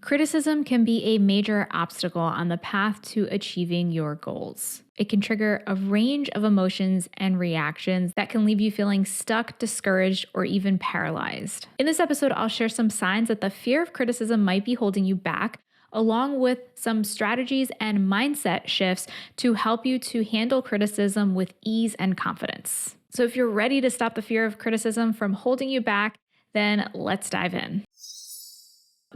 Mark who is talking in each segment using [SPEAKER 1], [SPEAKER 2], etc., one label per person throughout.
[SPEAKER 1] Criticism can be a major obstacle on the path to achieving your goals. It can trigger a range of emotions and reactions that can leave you feeling stuck, discouraged, or even paralyzed. In this episode, I'll share some signs that the fear of criticism might be holding you back, along with some strategies and mindset shifts to help you to handle criticism with ease and confidence. So if you're ready to stop the fear of criticism from holding you back, then let's dive in.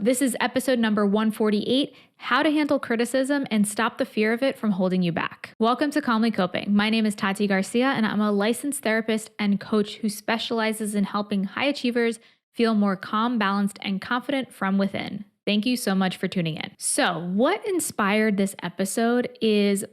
[SPEAKER 1] This is episode number 148, How to Handle Criticism and Stop the Fear of It from Holding You Back. Welcome to Calmly Coping. My name is Tati Garcia, and I'm a licensed therapist and coach who specializes in helping high achievers feel more calm, balanced, and confident from within. Thank you so much for tuning in. So, what inspired this episode is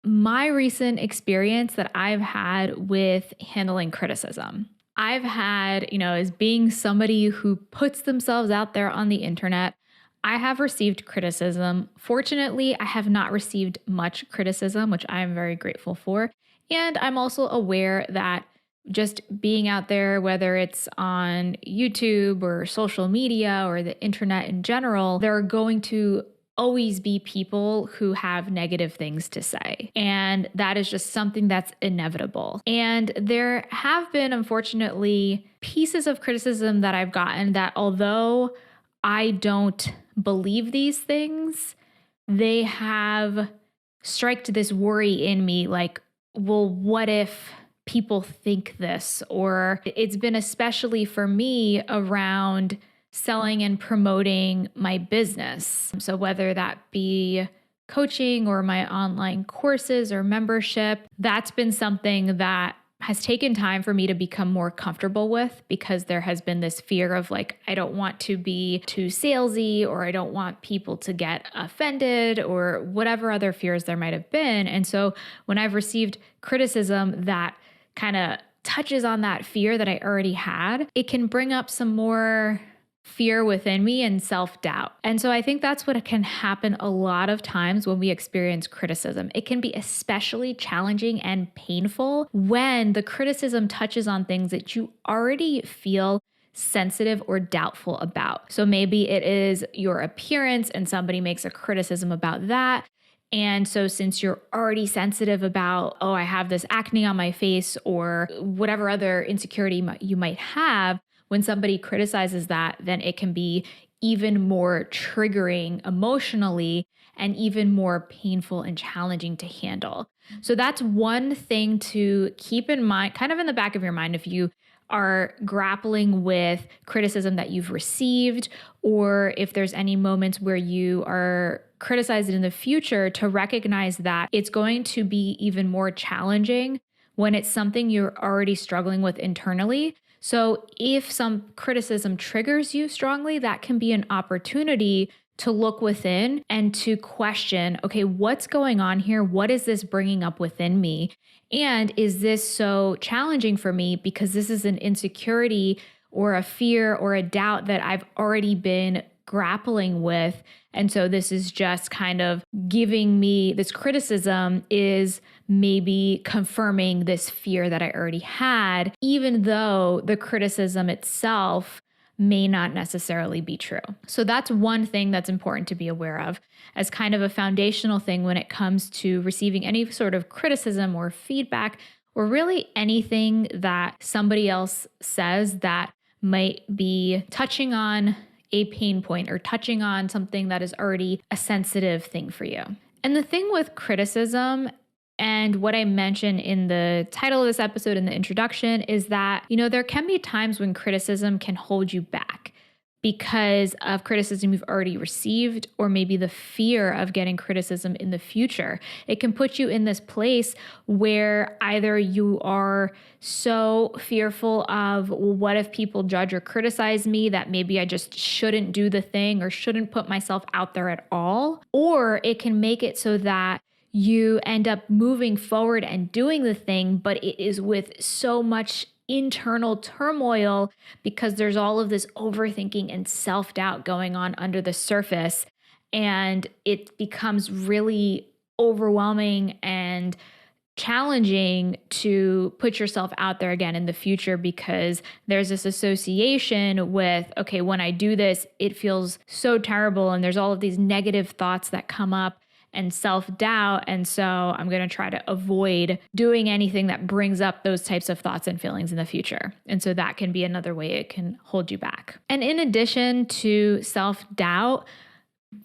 [SPEAKER 1] my recent experience that I've had with handling criticism. I've had, as being somebody who puts themselves out there on the internet, I have received criticism. Fortunately, I have not received much criticism, which I am very grateful for. And I'm also aware that just being out there, whether it's on YouTube or social media or the internet in general, there are going to always be people who have negative things to say. And that is just something that's inevitable. And there have been, unfortunately, pieces of criticism that I've gotten that although I don't believe these things, they have striked this worry in me like, well, what if people think this? Or it's been especially for me around selling and promoting my business. So whether that be coaching or my online courses or membership, that's been something that has taken time for me to become more comfortable with because there has been this fear of like, I don't want to be too salesy or I don't want people to get offended or whatever other fears there might have been. And so when I've received criticism that kind of touches on that fear that I already had, it can bring up some more fear within me and self-doubt. And so I think that's what can happen a lot of times when we experience criticism. It can be especially challenging and painful when the criticism touches on things that you already feel sensitive or doubtful about. So maybe it is your appearance and somebody makes a criticism about that. And so since you're already sensitive about, I have this acne on my face or whatever other insecurity you might have, when somebody criticizes that, then it can be even more triggering emotionally and even more painful and challenging to handle. So that's one thing to keep in mind, kind of in the back of your mind, if you are grappling with criticism that you've received, or if there's any moments where you are criticized in the future, to recognize that it's going to be even more challenging when it's something you're already struggling with internally. So if some criticism triggers you strongly, that can be an opportunity to look within and to question, okay, what's going on here? What is this bringing up within me? And is this so challenging for me because this is an insecurity or a fear or a doubt that I've already been grappling with? And so this is just kind of giving me this criticism is maybe confirming this fear that I already had, even though the criticism itself may not necessarily be true. So that's one thing that's important to be aware of as kind of a foundational thing when it comes to receiving any sort of criticism or feedback, or really anything that somebody else says that might be touching on a pain point or touching on something that is already a sensitive thing for you. And the thing with criticism, and what I mentioned in the title of this episode in the introduction, is that, there can be times when criticism can hold you back because of criticism you've already received, or maybe the fear of getting criticism in the future. It can put you in this place where either you are so fearful of, well, what if people judge or criticize me that maybe I just shouldn't do the thing or shouldn't put myself out there at all, or it can make it so that you end up moving forward and doing the thing, but it is with so much internal turmoil because there's all of this overthinking and self-doubt going on under the surface, and it becomes really overwhelming and challenging to put yourself out there again in the future because there's this association with, okay, when I do this, it feels so terrible. And there's all of these negative thoughts that come up and self-doubt. And so I'm going to try to avoid doing anything that brings up those types of thoughts and feelings in the future. And so that can be another way it can hold you back. And in addition to self-doubt,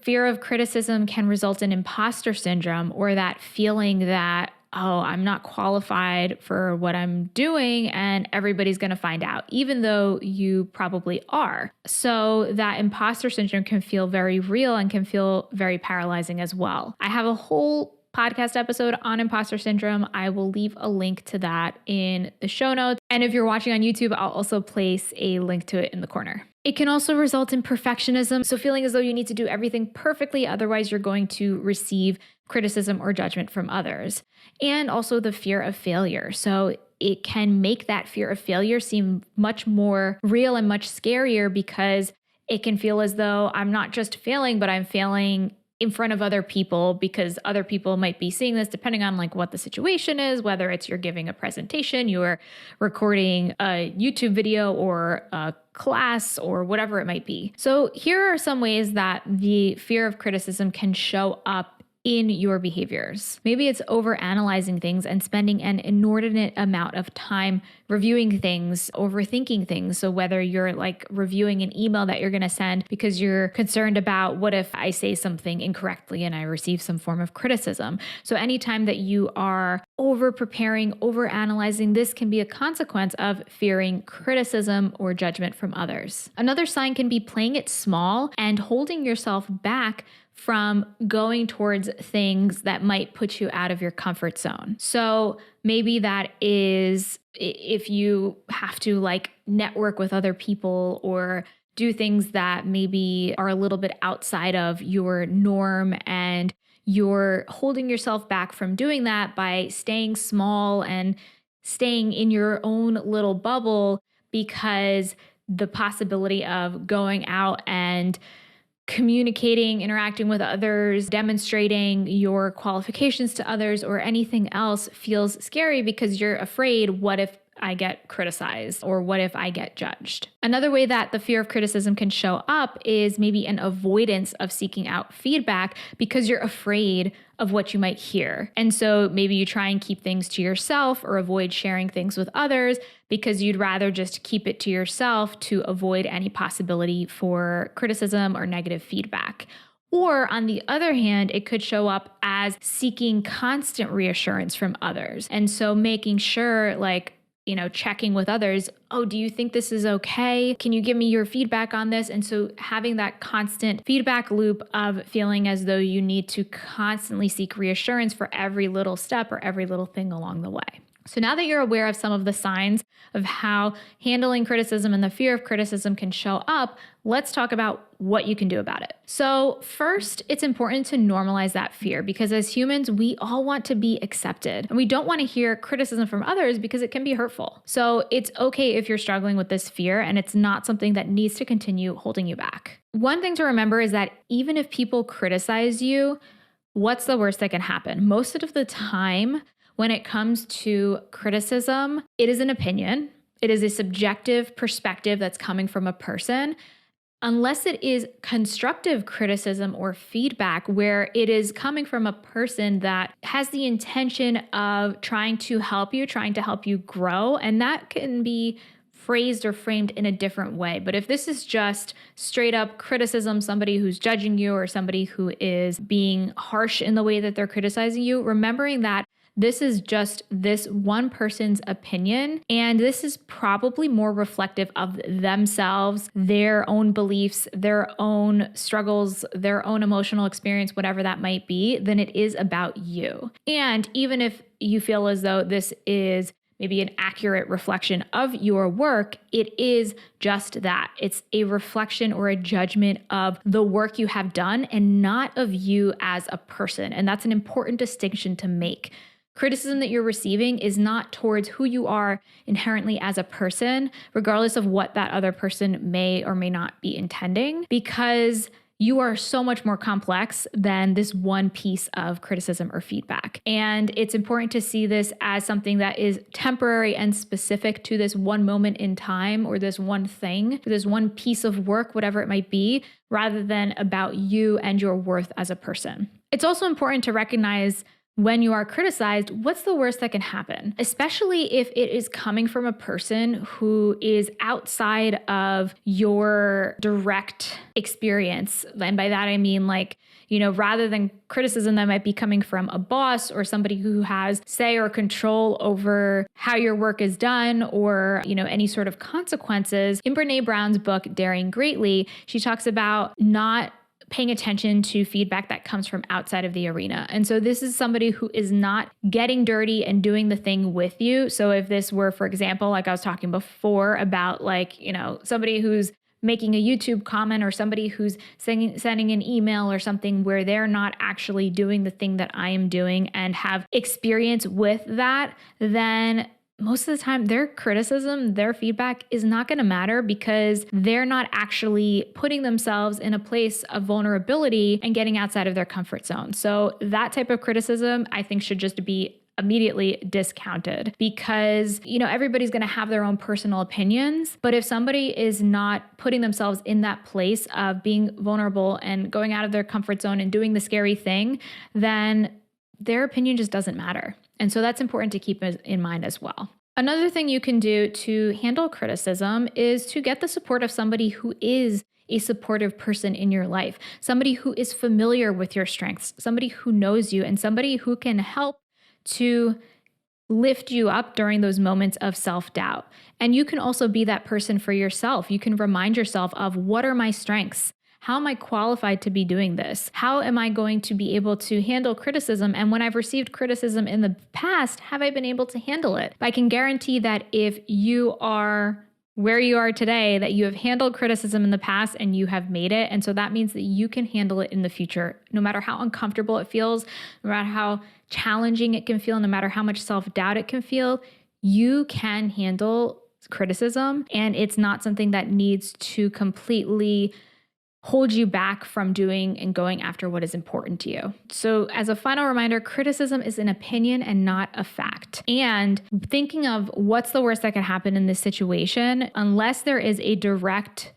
[SPEAKER 1] fear of criticism can result in imposter syndrome, or that feeling that, oh, I'm not qualified for what I'm doing and everybody's going to find out, even though you probably are. So that imposter syndrome can feel very real and can feel very paralyzing as well. I have a whole podcast episode on imposter syndrome. I will leave a link to that in the show notes. And if you're watching on YouTube, I'll also place a link to it in the corner. It can also result in perfectionism. So feeling as though you need to do everything perfectly, otherwise you're going to receive criticism or judgment from others. And also the fear of failure. So it can make that fear of failure seem much more real and much scarier, because it can feel as though I'm not just failing, but I'm failing in front of other people, because other people might be seeing this, depending on like what the situation is, whether it's you're giving a presentation, you're recording a YouTube video or a class or whatever it might be. So here are some ways that the fear of criticism can show up in your behaviors. Maybe it's overanalyzing things and spending an inordinate amount of time reviewing things, overthinking things. So whether you're like reviewing an email that you're going to send because you're concerned about, what if I say something incorrectly and I receive some form of criticism? So anytime that you are over preparing, over analyzing, this can be a consequence of fearing criticism or judgment from others. Another sign can be playing it small and holding yourself back from going towards things that might put you out of your comfort zone. So maybe that is if you have to like network with other people or do things that maybe are a little bit outside of your norm, and you're holding yourself back from doing that by staying small and staying in your own little bubble, because the possibility of going out and communicating, interacting with others, demonstrating your qualifications to others, or anything else feels scary because you're afraid, what if I get criticized, or what if I get judged? Another way that the fear of criticism can show up is maybe an avoidance of seeking out feedback because you're afraid of what you might hear. And so maybe you try and keep things to yourself or avoid sharing things with others because you'd rather just keep it to yourself to avoid any possibility for criticism or negative feedback. Or on the other hand, it could show up as seeking constant reassurance from others. And so making sure, like, checking with others, oh, do you think this is okay? Can you give me your feedback on this? And so having that constant feedback loop of feeling as though you need to constantly seek reassurance for every little step or every little thing along the way. So now that you're aware of some of the signs of how handling criticism and the fear of criticism can show up, let's talk about what you can do about it. So first, it's important to normalize that fear, because as humans, we all want to be accepted, and we don't want to hear criticism from others because it can be hurtful. So it's okay if you're struggling with this fear, and it's not something that needs to continue holding you back. One thing to remember is that even if people criticize you, what's the worst that can happen? Most of the time, when it comes to criticism, it is an opinion. It is a subjective perspective that's coming from a person. Unless it is constructive criticism or feedback where it is coming from a person that has the intention of trying to help you grow, and that can be phrased or framed in a different way. But if this is just straight up criticism, somebody who's judging you or somebody who is being harsh in the way that they're criticizing you, remembering that this is just this one person's opinion, and this is probably more reflective of themselves, their own beliefs, their own struggles, their own emotional experience, whatever that might be, than it is about you. And even if you feel as though this is maybe an accurate reflection of your work, it is just that. It's a reflection or a judgment of the work you have done and not of you as a person. And that's an important distinction to make. Criticism that you're receiving is not towards who you are inherently as a person, regardless of what that other person may or may not be intending, because you are so much more complex than this one piece of criticism or feedback. And it's important to see this as something that is temporary and specific to this one moment in time or this one thing, or this one piece of work, whatever it might be, rather than about you and your worth as a person. It's also important to recognize when you are criticized, what's the worst that can happen? Especially if it is coming from a person who is outside of your direct experience. And by that, I mean rather than criticism that might be coming from a boss or somebody who has say or control over how your work is done or, any sort of consequences. In Brené Brown's book, Daring Greatly, she talks about not paying attention to feedback that comes from outside of the arena. And so this is somebody who is not getting dirty and doing the thing with you. So if this were, for example, like I was talking before about somebody who's making a YouTube comment or somebody who's sending an email or something where they're not actually doing the thing that I am doing and have experience with that, then most of the time, their criticism, their feedback is not going to matter because they're not actually putting themselves in a place of vulnerability and getting outside of their comfort zone. So that type of criticism, I think, should just be immediately discounted because, everybody's going to have their own personal opinions. But if somebody is not putting themselves in that place of being vulnerable and going out of their comfort zone and doing the scary thing, then their opinion just doesn't matter. And so that's important to keep in mind as well. Another thing you can do to handle criticism is to get the support of somebody who is a supportive person in your life, somebody who is familiar with your strengths, somebody who knows you, and somebody who can help to lift you up during those moments of self-doubt. And you can also be that person for yourself. You can remind yourself of what are my strengths? How am I qualified to be doing this? How am I going to be able to handle criticism? And when I've received criticism in the past, have I been able to handle it? But I can guarantee that if you are where you are today, that you have handled criticism in the past and you have made it. And so that means that you can handle it in the future, no matter how uncomfortable it feels, no matter how challenging it can feel, no matter how much self-doubt it can feel, you can handle criticism. And it's not something that needs to completely hold you back from doing and going after what is important to you. So as a final reminder, criticism is an opinion and not a fact. And thinking of what's the worst that could happen in this situation, unless there is a direct,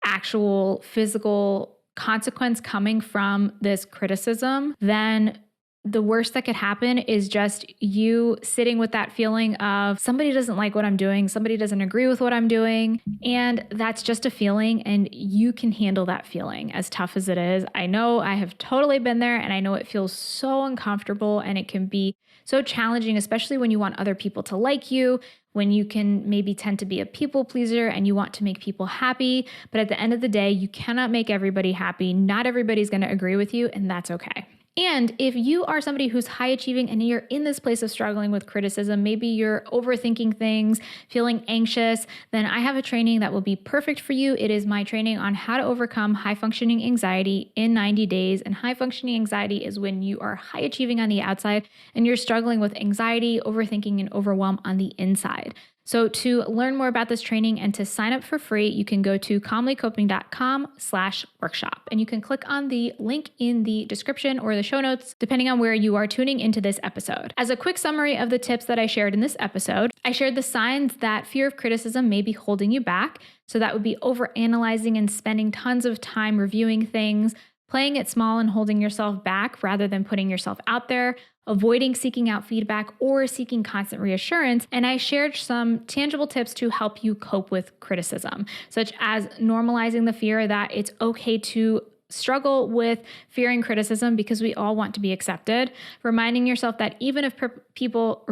[SPEAKER 1] actual physical consequence coming from this criticism, then the worst that could happen is just you sitting with that feeling of somebody doesn't like what I'm doing, somebody doesn't agree with what I'm doing, and that's just a feeling, and you can handle that feeling as tough as it is. I know I have totally been there, and I know it feels so uncomfortable, and it can be so challenging, especially when you want other people to like you, when you can maybe tend to be a people pleaser and you want to make people happy. But at the end of the day, you cannot make everybody happy. Not everybody's going to agree with you, and that's okay. And if you are somebody who's high achieving and you're in this place of struggling with criticism, maybe you're overthinking things, feeling anxious, then I have a training that will be perfect for you. It is my training on how to overcome high functioning anxiety in 90 days. And high functioning anxiety is when you are high achieving on the outside and you're struggling with anxiety, overthinking, and overwhelm on the inside. So to learn more about this training and to sign up for free, you can go to calmlycoping.com/workshop, and you can click on the link in the description or the show notes, depending on where you are tuning into this episode. As a quick summary of the tips that I shared in this episode, I shared the signs that fear of criticism may be holding you back. So that would be overanalyzing and spending tons of time reviewing things, playing it small and holding yourself back rather than putting yourself out there, avoiding seeking out feedback or seeking constant reassurance. And I shared some tangible tips to help you cope with criticism, such as normalizing the fear that it's okay to struggle with fearing criticism because we all want to be accepted, reminding yourself that even if people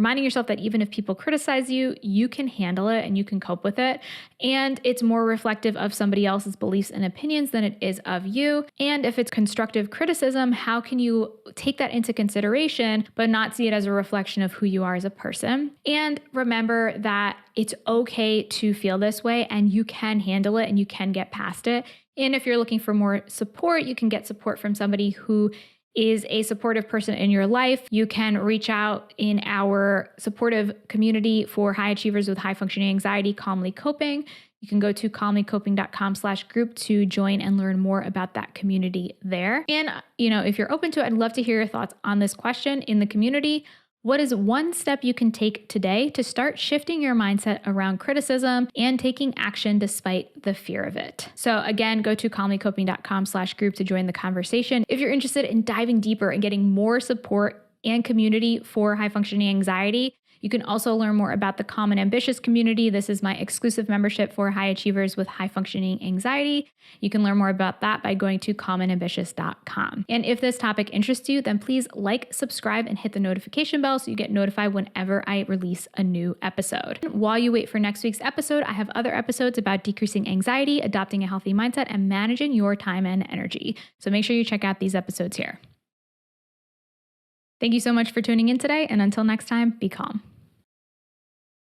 [SPEAKER 1] criticize you, you can handle it and you can cope with it. And it's more reflective of somebody else's beliefs and opinions than it is of you. And if it's constructive criticism, how can you take that into consideration, but not see it as a reflection of who you are as a person? And remember that it's okay to feel this way and you can handle it and you can get past it. And if you're looking for more support, you can get support from somebody who is a supportive person in your life. You can reach out in our supportive community for high achievers with high functioning anxiety, Calmly Coping. You You can go to calmmecoping.com/group to join and learn more about that community there. And, if you're open to it, I'd love to hear your thoughts on this question in the community. What is one step you can take today to start shifting your mindset around criticism and taking action despite the fear of it? So again, go to calmmecoping.com/group to join the conversation. If you're interested in diving deeper and getting more support and community for high functioning anxiety, you can also learn more about the Calm and Ambitious community. This is my exclusive membership for high achievers with high functioning anxiety. You can learn more about that by going to calmandambitious.com. And if this topic interests you, then please like, subscribe, and hit the notification bell so you get notified whenever I release a new episode. While you wait for next week's episode, I have other episodes about decreasing anxiety, adopting a healthy mindset, and managing your time and energy. So make sure you check out these episodes here. Thank you so much for tuning in today, and until next time, be calm.